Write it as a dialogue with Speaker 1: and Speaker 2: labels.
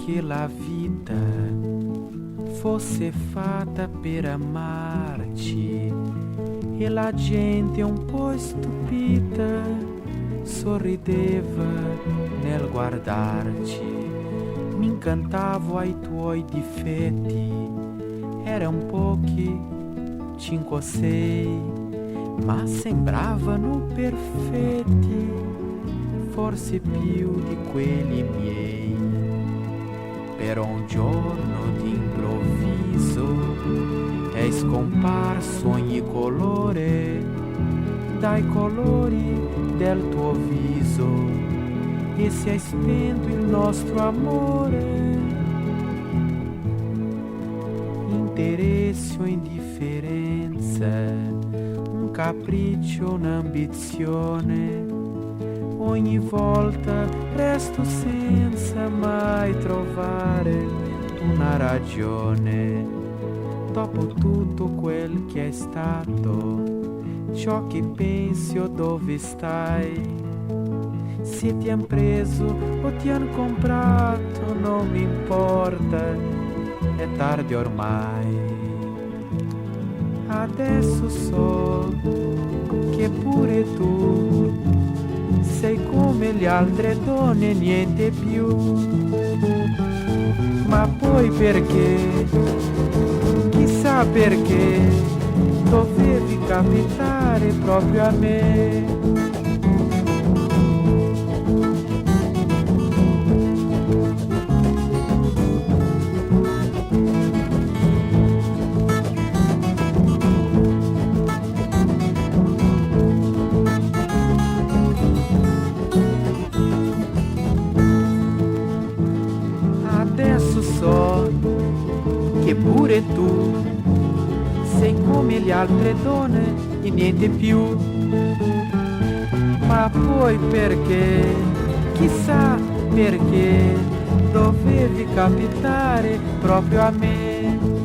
Speaker 1: che la vita fosse fatta per amarci e la gente un po' stupita sorrideva nel guardarci. Mi incantavo ai tuoi difetti, erano pochi, 5 o 6, ma sembravano perfetti, forse più di quelli miei. Però un giorno d'improvviso è scomparso ogni colore dai colori del tuo viso e si è spento il nostro amore. Interesse o indifferenza, un capriccio, un'ambizione, ogni volta resto senza mai trovare una ragione. Dopo tutto quel che è stato, ciò che pensi o dove stai, se ti han preso o ti han comprato non mi importa, è tardi ormai. Adesso so che pure tu sei come le altre donne, niente più. Ma poi perché, chissà perché, dovevi capitare proprio a me. Adesso so che pure tu sei come le altre donne e niente più. Ma poi perché, chissà perché, dovevi capitare proprio a me.